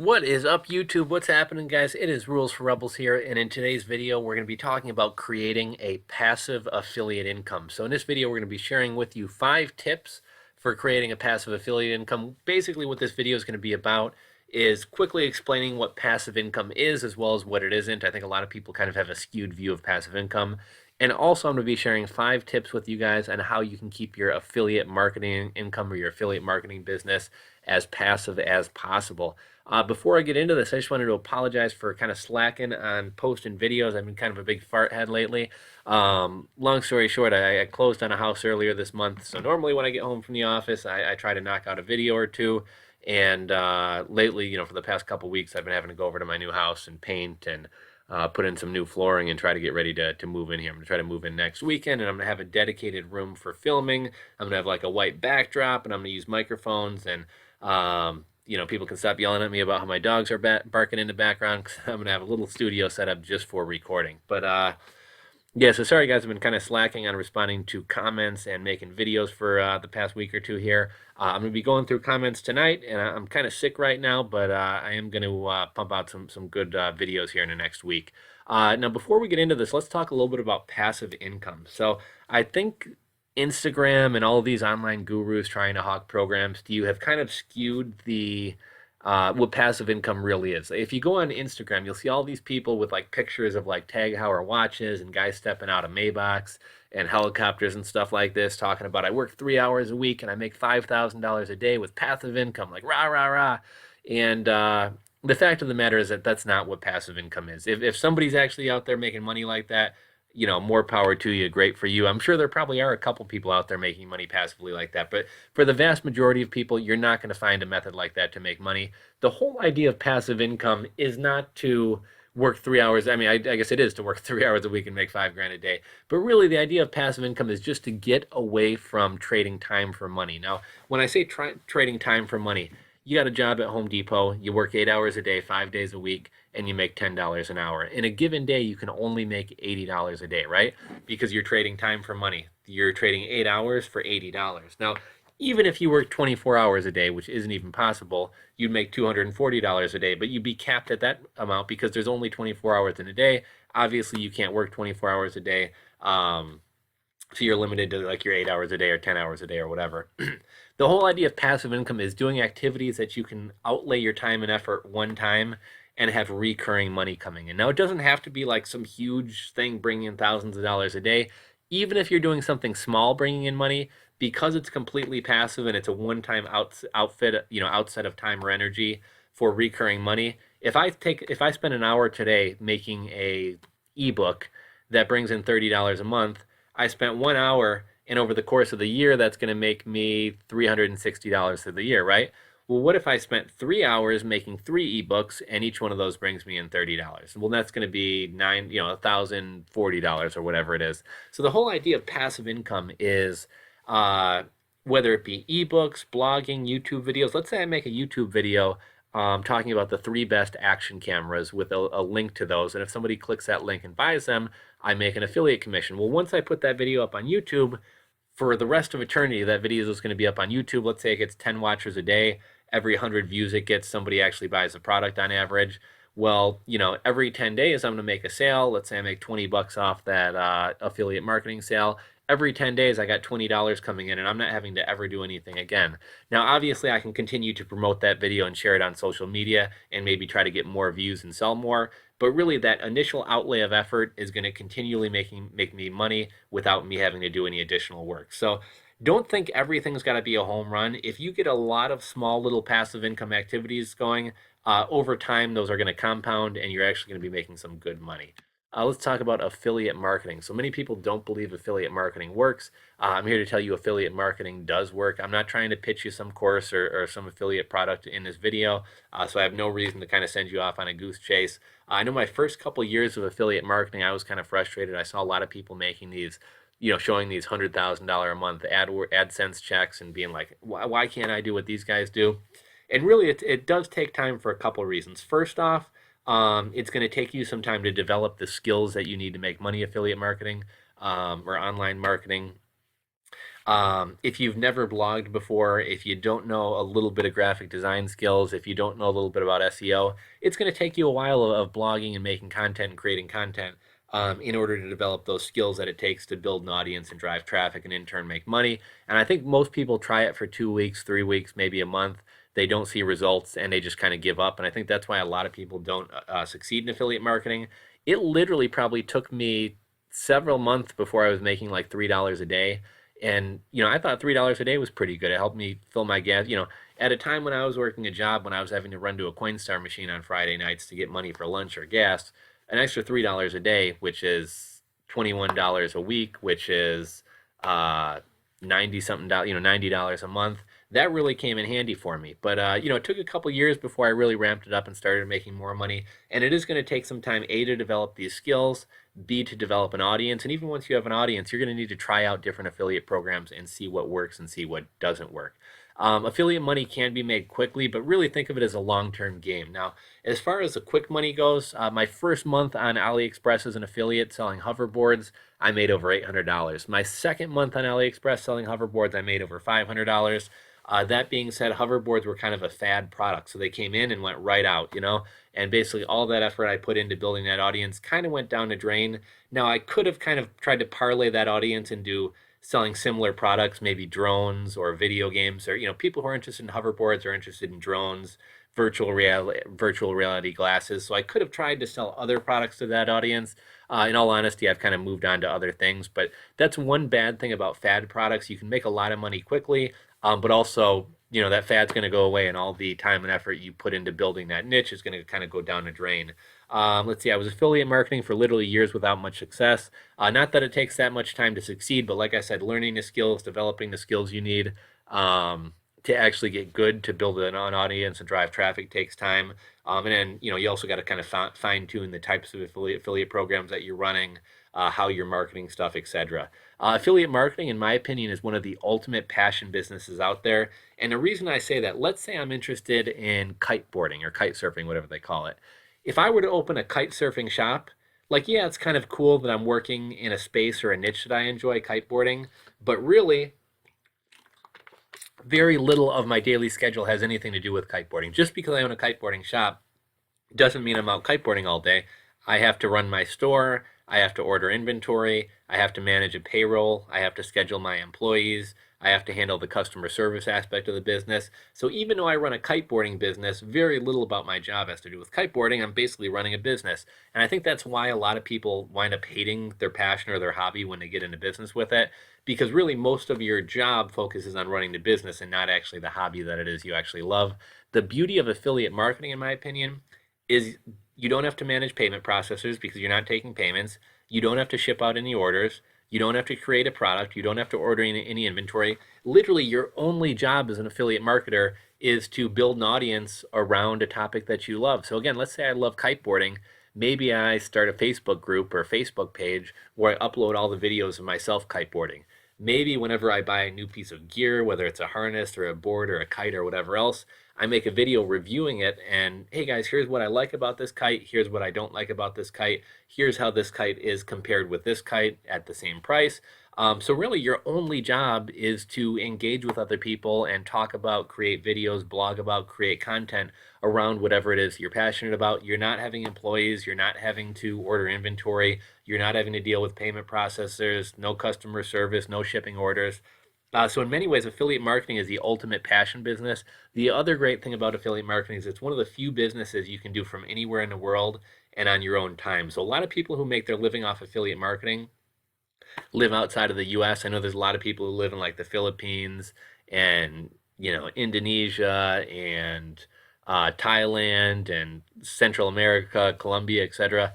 What is up, YouTube? What's happening, guys? It is Rules for Rebels here, and in today's video, we're going to be talking about creating a passive affiliate income. So in this video, we're going to be sharing with you 5 tips for creating a passive affiliate income. Basically, what this video is going to be about is quickly explaining what passive income is as well as what it isn't. I think a lot of people kind of have a skewed view of passive income. And also, I'm going to be sharing 5 tips with you guys on how you can keep your affiliate marketing income or your affiliate marketing business as passive as possible. Before I get into this, I just wanted to apologize for kind of slacking on posting videos. I've been kind of a big fart head lately. Long story short, I closed on a house earlier this month. So normally when I get home from the office, I try to knock out a video or two. And lately, for the past couple weeks, I've been having to go over to my new house and paint and put in some new flooring and try to get ready to move in here. I'm going to try to move in next weekend, and I'm going to have a dedicated room for filming. I'm going to have like a white backdrop, and I'm going to use microphones, and people can stop yelling at me about how my dogs are barking in the background, because I'm going to have a little studio set up just for recording. But yeah, so sorry guys, I've been kind of slacking on responding to comments and making videos for the past week or two here. I'm going to be going through comments tonight, and I'm kind of sick right now, but I am going to pump out some good videos here in the next week. Now, before we get into this, let's talk a little bit about passive income. So I think Instagram and all of these online gurus trying to hawk programs to you have kind of skewed the what passive income really is. If you go on Instagram, you'll see all these people with like pictures of like Tag Heuer watches and guys stepping out of Maybachs and helicopters and stuff like this, talking about I work 3 hours a week and I make $5,000 a day with passive income, like rah rah rah. And the fact of the matter is that that's not what passive income is. If somebody's actually out there making money like that, more power to you, great for you. I'm sure there probably are a couple people out there making money passively like that, but for the vast majority of people, you're not going to find a method like that to make money. The whole idea of passive income is not to work 3 hours. I mean, I guess it is to work 3 hours a week and make $5,000 a day, but really the idea of passive income is just to get away from trading time for money. Now, when I say trading time for money, you got a job at Home Depot, you work 8 hours a day, 5 days a week, and you make $10 an hour. In a given day, you can only make $80 a day, right? Because you're trading time for money. You're trading 8 hours for $80. Now, even if you work 24 hours a day, which isn't even possible, you'd make $240 a day, but you'd be capped at that amount because there's only 24 hours in a day. Obviously, you can't work 24 hours a day. So you're limited to like your 8 hours a day or 10 hours a day or whatever. The whole idea of passive income is doing activities that you can outlay your time and effort one time and have recurring money coming in. Now, it doesn't have to be like some huge thing bringing in thousands of dollars a day. Even if you're doing something small bringing in money, because it's completely passive and it's a one-time outset of time or energy for recurring money. If I spend an hour today making a ebook that brings in $30 a month, I spent 1 hour, and over the course of the year, that's going to make me $360 for the year, right? Well, what if I spent 3 hours making 3 ebooks, and each one of those brings me in $30? Well, that's going to be $1,040 or whatever it is. So the whole idea of passive income is whether it be ebooks, blogging, YouTube videos. Let's say I make a YouTube video talking about the 3 best action cameras with a link to those, and if somebody clicks that link and buys them, I make an affiliate commission. Well, once I put that video up on YouTube, for the rest of eternity, that video is going to be up on YouTube. Let's say it gets 10 watchers a day. Every 100 views it gets, somebody actually buys the product on average. Well, every 10 days, I'm going to make a sale. Let's say I make 20 bucks off that affiliate marketing sale. Every 10 days, I got $20 coming in, and I'm not having to ever do anything again. Now, obviously, I can continue to promote that video and share it on social media and maybe try to get more views and sell more. But really, that initial outlay of effort is going to continually make me money without me having to do any additional work. So don't think everything's got to be a home run. If you get a lot of small little passive income activities going, over time, those are going to compound, and you're actually going to be making some good money. Let's talk about affiliate marketing. So many people don't believe affiliate marketing works. I'm here to tell you affiliate marketing does work. I'm not trying to pitch you some course or some affiliate product in this video, so I have no reason to kind of send you off on a goose chase. I know my first couple years of affiliate marketing, I was kind of frustrated. I saw a lot of people making these, showing these $100,000 a month AdSense checks and being like, why can't I do what these guys do? And really, it does take time for a couple reasons. First off, it's going to take you some time to develop the skills that you need to make money affiliate marketing or online marketing. If you've never blogged before, if you don't know a little bit of graphic design skills, if you don't know a little bit about SEO, it's going to take you a while of blogging and making content and creating content in order to develop those skills that it takes to build an audience and drive traffic and in turn make money. And I think most people try it for 2 weeks, 3 weeks, maybe a month. They don't see results and they just kind of give up. And I think that's why a lot of people don't succeed in affiliate marketing. It literally probably took me several months before I was making like $3 a day. And I thought $3 a day was pretty good. It helped me fill my gas. At a time when I was working a job when I was having to run to a Coinstar machine on Friday nights to get money for lunch or gas, an extra $3 a day, which is $21 a week, which is 90 something dollars, $90 a month. That really came in handy for me. But it took a couple years before I really ramped it up and started making more money. And it is going to take some time, A, to develop these skills, B, to develop an audience. And even once you have an audience, you're going to need to try out different affiliate programs and see what works and see what doesn't work. Affiliate money can be made quickly, but really think of it as a long-term game. Now, as far as the quick money goes, my first month on AliExpress as an affiliate selling hoverboards, I made over $800. My second month on AliExpress selling hoverboards, I made over $500. That being said, hoverboards were kind of a fad product, so they came in and went right out, and basically all that effort I put into building that audience kind of went down the drain. Now, I could have kind of tried to parlay that audience into selling similar products, maybe drones or video games, or people who are interested in hoverboards are interested in drones, virtual reality glasses. So I could have tried to sell other products to that audience. In all honesty, I've kind of moved on to other things, but that's one bad thing about fad products. You can make a lot of money quickly, but also that fad's going to go away, and all the time and effort you put into building that niche is going to kind of go down the drain. Let's see, I was affiliate marketing for literally years without much success. Not that it takes that much time to succeed, but like I said, learning the skills, developing the skills you need to actually get good, to build an audience and drive traffic takes time. And then, you also got to kind of fine tune the types of affiliate programs that you're running, how you're marketing stuff, etc. Affiliate marketing, in my opinion, is one of the ultimate passion businesses out there. And the reason I say that, let's say I'm interested in kiteboarding or kite surfing, whatever they call it. If I were to open a kite surfing shop, like, yeah, it's kind of cool that I'm working in a space or a niche that I enjoy, kiteboarding, but really, very little of my daily schedule has anything to do with kiteboarding. Just because I own a kiteboarding shop doesn't mean I'm out kiteboarding all day. I have to run my store, I have to order inventory, I have to manage a payroll, I have to schedule my employees, I have to handle the customer service aspect of the business. So even though I run a kiteboarding business, very little about my job has to do with kiteboarding. I'm basically running a business. And I think that's why a lot of people wind up hating their passion or their hobby when they get into business with it, because really most of your job focuses on running the business and not actually the hobby that it is you actually love. The beauty of affiliate marketing, in my opinion, is you don't have to manage payment processors because you're not taking payments. You don't have to ship out any orders. You don't have to create a product. You don't have to order any inventory. Literally, your only job as an affiliate marketer is to build an audience around a topic that you love. So again, let's say I love kiteboarding. Maybe I start a Facebook group or a Facebook page where I upload all the videos of myself kiteboarding. Maybe whenever I buy a new piece of gear, whether it's a harness or a board or a kite or whatever else, I make a video reviewing it and, hey guys, here's what I like about this kite, here's what I don't like about this kite, here's how this kite is compared with this kite at the same price. So really your only job is to engage with other people and talk about, create videos, blog about, create content around whatever it is you're passionate about. You're not having employees, you're not having to order inventory, you're not having to deal with payment processors, no customer service, no shipping orders. So in many ways, affiliate marketing is the ultimate passion business. The other great thing about affiliate marketing is it's one of the few businesses you can do from anywhere in the world and on your own time. So a lot of people who make their living off affiliate marketing live outside of the US. I know there's a lot of people who live in like the Philippines and, Indonesia and Thailand and Central America, Colombia, etc.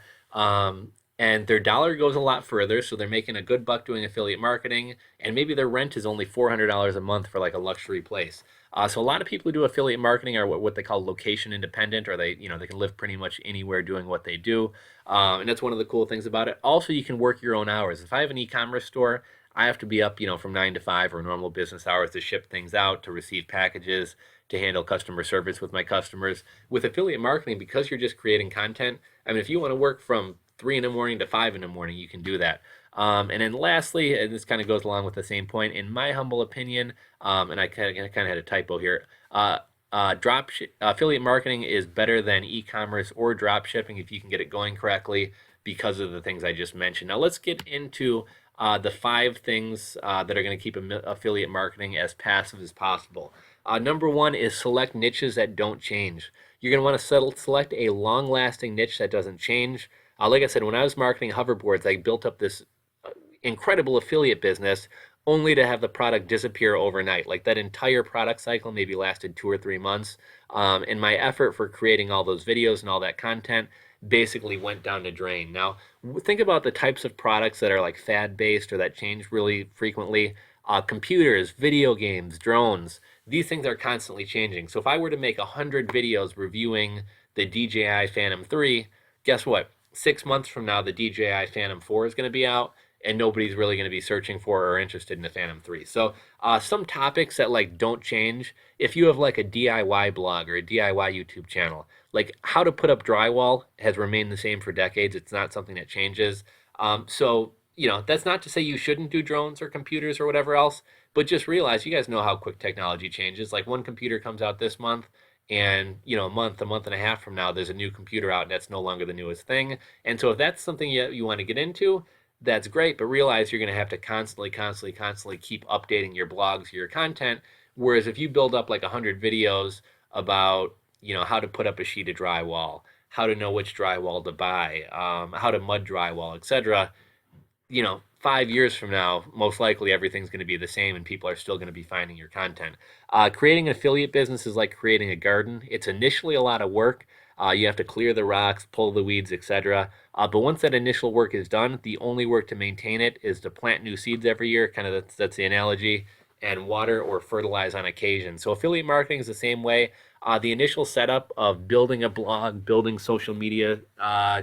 And their dollar goes a lot further, so they're making a good buck doing affiliate marketing, and maybe their rent is only $400 a month for like a luxury place. So a lot of people who do affiliate marketing are what they call location independent, or they can live pretty much anywhere doing what they do, and that's one of the cool things about it. Also, you can work your own hours. If I have an e-commerce store, I have to be up, from 9 to 5 or normal business hours to ship things out, to receive packages, to handle customer service with my customers. With affiliate marketing, because you're just creating content, I mean, if you want to work from 3 in the morning to 5 in the morning, you can do that. And then lastly, and this kind of goes along with the same point, in my humble opinion, and I kind of had a typo here. Affiliate marketing is better than e-commerce or drop shipping if you can get it going correctly because of the things I just mentioned. Now let's get into the 5 things that are going to keep affiliate marketing as passive as possible. Number 1 is select niches that don't change. You're going to want to select a long-lasting niche that doesn't change. Like I said, when I was marketing hoverboards, I built up this incredible affiliate business only to have the product disappear overnight. Like that entire product cycle maybe lasted 2 or 3 months. And my effort for creating all those videos and all that content basically went down the drain. Now, think about the types of products that are like fad based or that change really frequently. Computers, video games, drones, these things are constantly changing. So if I were to make 100 videos reviewing the DJI Phantom 3, guess what? 6 months from now, the DJI Phantom 4 is going to be out, and nobody's really going to be searching for or interested in the Phantom 3. So some topics that like don't change. If you have like a DIY blog or a DIY YouTube channel, like how to put up drywall has remained the same for decades. It's not something that changes. So that's not to say you shouldn't do drones or computers or whatever else, but just realize you guys know how quick technology changes. Like one computer comes out this month, and a month and a half from now, there's a new computer out, and that's no longer the newest thing. And so if that's something you want to get into, that's great, but realize you're going to have to constantly keep updating your blogs, your content. Whereas if you build up like 100 videos about, how to put up a sheet of drywall, how to know which drywall to buy, how to mud drywall, etc., 5 years from now, most likely everything's going to be the same and people are still going to be finding your content. Creating an affiliate business is like creating a garden. It's initially a lot of work. You have to clear the rocks, pull the weeds, etc. But once that initial work is done, the only work to maintain it is to plant new seeds every year. Kind of that's the analogy, and water or fertilize on occasion. So affiliate marketing is the same way. The initial setup of building a blog, building social media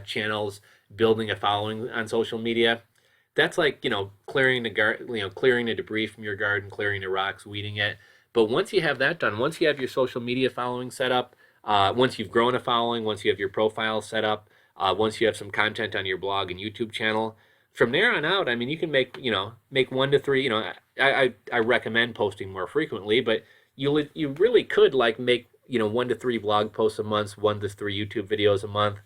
channels, building a following on social media, that's like clearing the clearing the debris from your garden, clearing the rocks, weeding it. But once you have that done, once you have your social media following set up, once you've grown a following, once you have your profile set up, once you have some content on your blog and YouTube channel, from there on out, I mean, you can make 1 to 3. I recommend posting more frequently, but you really could like make 1 to 3 blog posts a month, 1 to 3 YouTube videos a month.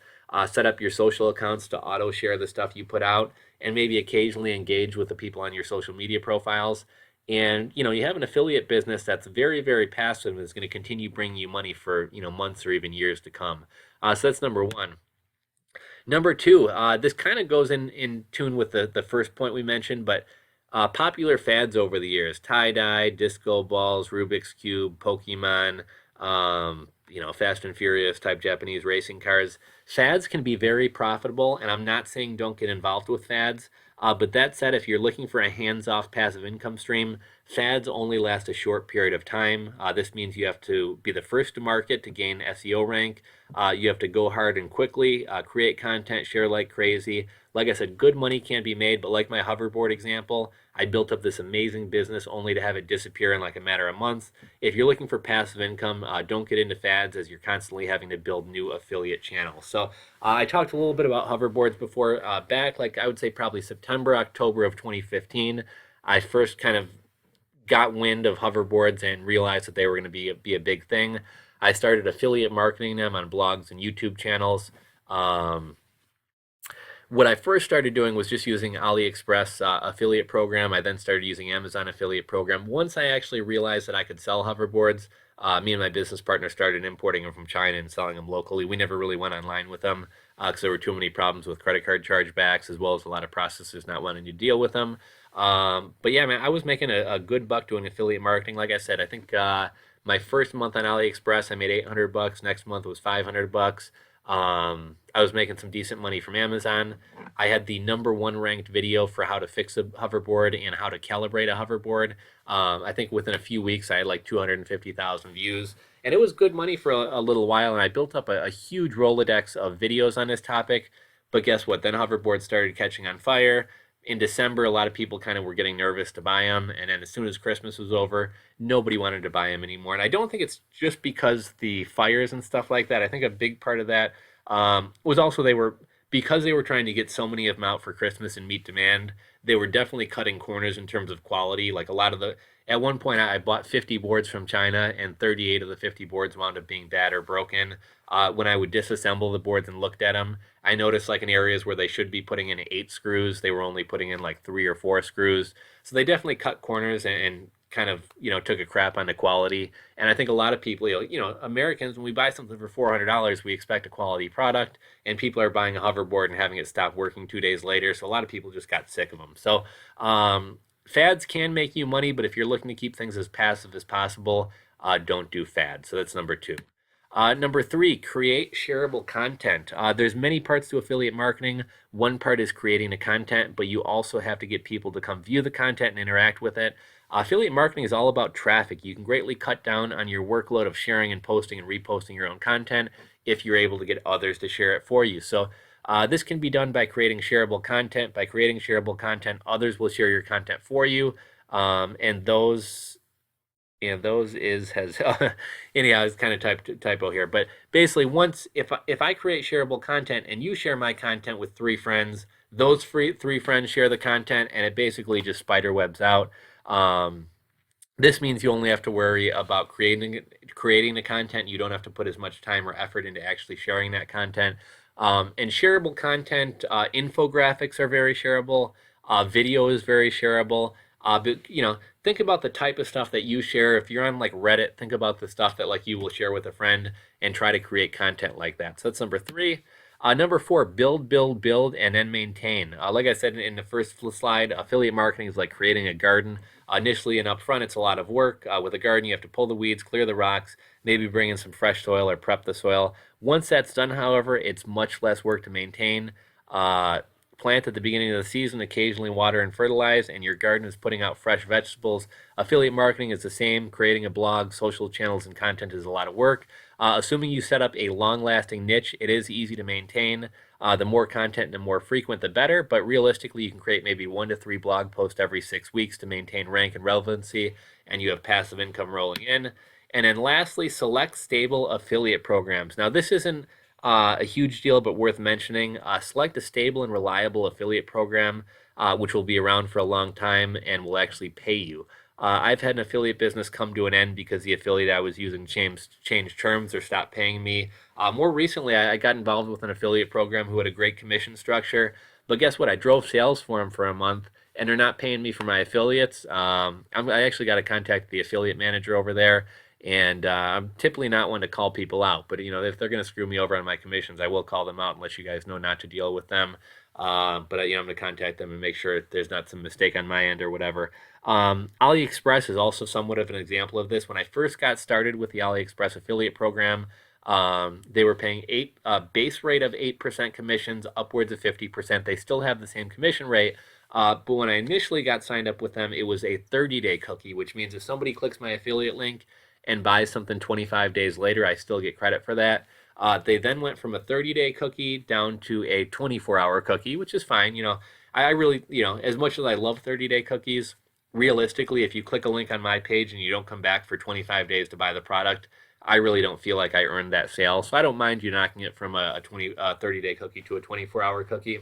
Set up your social accounts to auto share the stuff you put out, and maybe occasionally engage with the people on your social media profiles. And you have an affiliate business that's very, very passive and is going to continue bringing you money for months or even years to come. So that's number 1. Number 2, this kind of goes in tune with the first point we mentioned, but popular fads over the years: tie-dye, disco balls, Rubik's Cube, Pokemon, Fast and Furious type Japanese racing cars. Fads can be very profitable, and I'm not saying don't get involved with fads. But that said, if you're looking for a hands-off passive income stream, fads only last a short period of time. This means you have to be the first to market to gain SEO rank. You have to go hard and quickly, create content, share like crazy. Like I said, good money can be made, but like my hoverboard example, I built up this amazing business only to have it disappear in like a matter of months. If you're looking for passive income, don't get into fads as you're constantly having to build new affiliate channels. So I talked a little bit about hoverboards before. Back, like I would say probably September, October of 2015, I first kind of got wind of hoverboards and realized that they were going to be a big thing. I started affiliate marketing them on blogs and YouTube channels. What I first started doing was just using AliExpress affiliate program. I then started using Amazon affiliate program. Once I actually realized that I could sell hoverboards, me and my business partner started importing them from China and selling them locally. We never really went online with them because there were too many problems with credit card chargebacks, as well as a lot of processors not wanting to deal with them. But yeah, man, I was making a good buck doing affiliate marketing. Like I said, I think my first month on AliExpress, I made $800. Next month was $500. I was making some decent money from Amazon. I had the #1 ranked video for how to fix a hoverboard and how to calibrate a hoverboard. I think within a few weeks, I had like 250,000 views. And it was good money for a little while, and I built up a huge Rolodex of videos on this topic. But guess what? Then hoverboards started catching on fire. In December, a lot of people kind of were getting nervous to buy them. And then as soon as Christmas was over, nobody wanted to buy them anymore. And I don't think it's just because the fires and stuff like that. I think a big part of that was also they were because they were trying to get so many of them out for Christmas and meet demand, they were definitely cutting corners in terms of quality. Like a lot of the, at one point, I bought 50 boards from China, and 38 of the 50 boards wound up being bad or broken. When I would disassemble the boards and looked at them, I noticed like in areas where they should be putting in 8 screws, they were only putting in like 3 or 4 screws. So they definitely cut corners and kind of took a crap on the quality. And I think a lot of people, Americans, when we buy something for $400, we expect a quality product, and people are buying a hoverboard and having it stop working 2 days later. So a lot of people just got sick of them. So fads can make you money, but if you're looking to keep things as passive as possible, don't do fads. So that's number two. Number three, create shareable content. There's many parts to affiliate marketing. One part is creating the content, but you also have to get people to come view the content and interact with it. Affiliate marketing is all about traffic. You can greatly cut down on your workload of sharing and posting and reposting your own content if you're able to get others to share it for you. So this can be done by creating shareable content. By creating shareable content, others will share your content for you, and those is has anyhow, it's kind of typo here, but basically once if I create shareable content and you share my content with 3 friends, those three friends share the content, and it basically just spider webs out. This means you only have to worry about creating the content. You don't have to put as much time or effort into actually sharing that content. And shareable content, infographics are very shareable. Video is very shareable. But think about the type of stuff that you share. If you're on like Reddit, think about the stuff that like you will share with a friend and try to create content like that. So that's number three. Number four, build, and then maintain. Like I said in the first slide, affiliate marketing is like creating a garden. Initially and upfront, it's a lot of work. With a garden, you have to pull the weeds, clear the rocks, maybe bring in some fresh soil or prep the soil. Once that's done, however, it's much less work to maintain. Plant at the beginning of the season, occasionally water and fertilize, and your garden is putting out fresh vegetables. Affiliate marketing is the same. Creating a blog, social channels, and content is a lot of work. Assuming you set up a long-lasting niche, it is easy to maintain. The more content and the more frequent, the better, but realistically, you can create maybe 1 to 3 blog posts every 6 weeks to maintain rank and relevancy, and you have passive income rolling in. And then lastly, select stable affiliate programs. Now, this isn't a huge deal, but worth mentioning. Select a stable and reliable affiliate program, which will be around for a long time and will actually pay you. I've had an affiliate business come to an end because the affiliate I was using changed terms or stopped paying me. More recently, I got involved with an affiliate program who had a great commission structure, but guess what? I drove sales for them for a month, and they're not paying me for my affiliates. I actually got to contact the affiliate manager over there, and I'm typically not one to call people out, but if they're going to screw me over on my commissions, I will call them out and let you guys know not to deal with them. But I'm going to contact them and make sure there's not some mistake on my end or whatever. AliExpress is also somewhat of an example of this. When I first got started with the AliExpress affiliate program, they were paying base rate of 8% commissions, upwards of 50%. They still have the same commission rate. But when I initially got signed up with them, it was a 30-day cookie, which means if somebody clicks my affiliate link and buys something 25 days later, I still get credit for that. They then went from a 30-day cookie down to a 24-hour cookie, which is fine. I really, as much as I love 30-day cookies, realistically, if you click a link on my page and you don't come back for 25 days to buy the product, I really don't feel like I earned that sale. So I don't mind you knocking it from a 30-day cookie to a 24-hour cookie.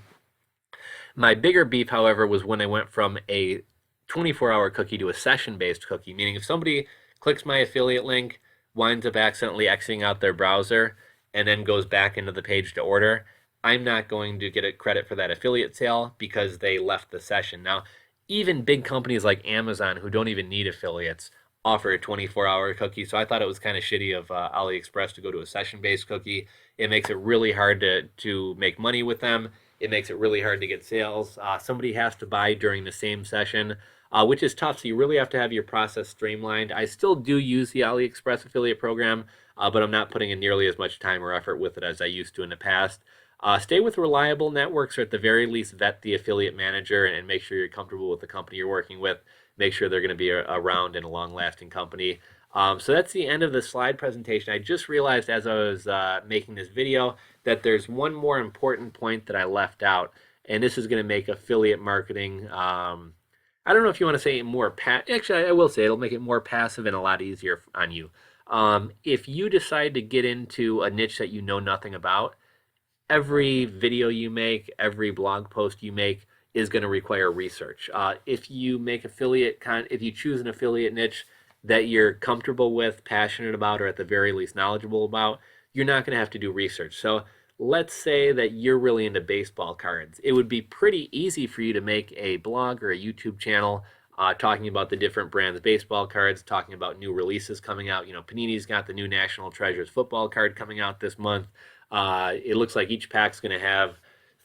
My bigger beef, however, was when I went from a 24-hour cookie to a session-based cookie, meaning if somebody clicks my affiliate link, winds up accidentally exiting out their browser, and then goes back into the page to order, I'm not going to get a credit for that affiliate sale because they left the session. Now, even big companies like Amazon, who don't even need affiliates, offer a 24-hour cookie. So I thought it was kind of shitty of AliExpress to go to a session-based cookie. It makes it really hard to make money with them. It makes it really hard to get sales. Somebody has to buy during the same session, which is tough. So you really have to have your process streamlined. I still do use the AliExpress affiliate program, but I'm not putting in nearly as much time or effort with it as I used to in the past. Stay with reliable networks, or at the very least vet the affiliate manager and make sure you're comfortable with the company you're working with. Make sure they're going to be around and a long-lasting company. So that's the end of the slide presentation. I just realized as I was making this video that there's one more important point that I left out, and this is going to make affiliate marketing, I don't know if you want to say more, actually I will say it'll make it more passive and a lot easier on you. If you decide to get into a niche that you know nothing about, every video you make, every blog post you make is going to require research. If you make if you choose an affiliate niche that you're comfortable with, passionate about, or at the very least knowledgeable about, you're not going to have to do research. So let's say that you're really into baseball cards. It would be pretty easy for you to make a blog or a YouTube channel talking about the different brands of baseball cards, talking about new releases coming out. You know, Panini's got the new National Treasures football card coming out this month. It looks like each pack's going to have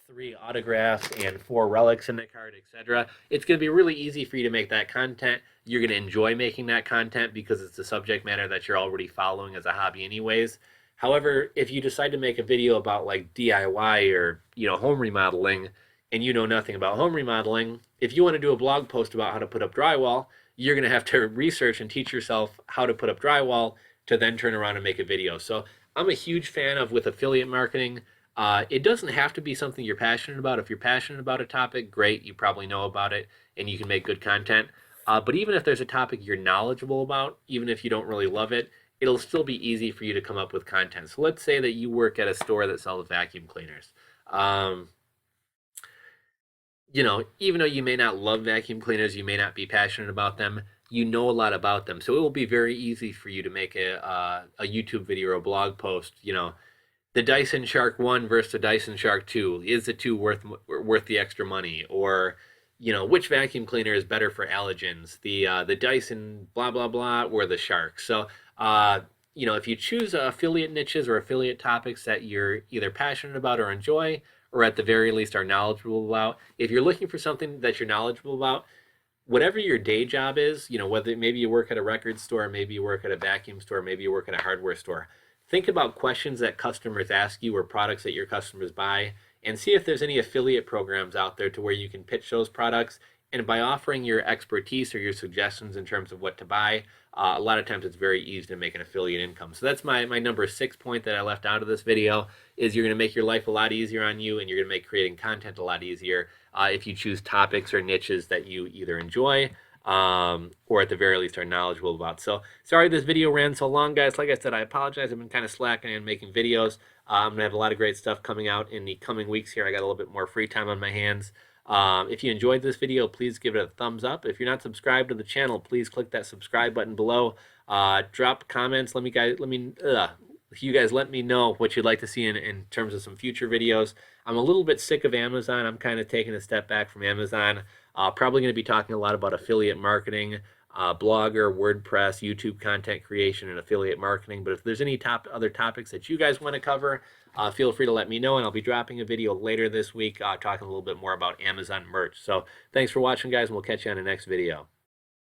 3 autographs and 4 relics in the card, etc. It's going to be really easy for you to make that content. You're going to enjoy making that content because it's a subject matter that you're already following as a hobby anyways. However, if you decide to make a video about like DIY or, home remodeling, and you know nothing about home remodeling, if you want to do a blog post about how to put up drywall, you're going to have to research and teach yourself how to put up drywall to then turn around and make a video. So I'm a huge fan of with affiliate marketing. It doesn't have to be something you're passionate about. If you're passionate about a topic, great, you probably know about it and you can make good content. But even if there's a topic you're knowledgeable about, even if you don't really love it, it'll still be easy for you to come up with content. So let's say that you work at a store that sells vacuum cleaners. Even though you may not love vacuum cleaners, you may not be passionate about them, you know a lot about them. So it will be very easy for you to make a YouTube video or a blog post, the Dyson Shark 1 versus the Dyson Shark 2. Is the 2 worth the extra money? Or, which vacuum cleaner is better for allergens? The Dyson blah, blah, blah, or the Shark? So, if you choose affiliate niches or affiliate topics that you're either passionate about or enjoy, or at the very least are knowledgeable about, if you're looking for something that you're knowledgeable about, whatever your day job is, whether maybe you work at a record store, maybe you work at a vacuum store, maybe you work at a hardware store, think about questions that customers ask you or products that your customers buy, and see if there's any affiliate programs out there to where you can pitch those products. And by offering your expertise or your suggestions in terms of what to buy, a lot of times it's very easy to make an affiliate income. So that's my number 6 point that I left out of this video, is you're going to make your life a lot easier on you, and you're going to make creating content a lot easier if you choose topics or niches that you either enjoy or at the very least are knowledgeable about. So sorry this video ran so long, guys. Like I said, I apologize. I've been kind of slacking and making videos. I'm going to have a lot of great stuff coming out in the coming weeks here. I got a little bit more free time on my hands. If you enjoyed this video, please give it a thumbs up. If you're not subscribed to the channel, please click that subscribe button below. Drop comments. If you guys let me know what you'd like to see in terms of some future videos. I'm a little bit sick of Amazon. I'm kind of taking a step back from Amazon. Probably going to be talking a lot about affiliate marketing, Blogger, WordPress, YouTube content creation, and affiliate marketing. But if there's any other topics that you guys want to cover, feel free to let me know, and I'll be dropping a video later this week talking a little bit more about Amazon merch. So thanks for watching, guys, and we'll catch you on the next video.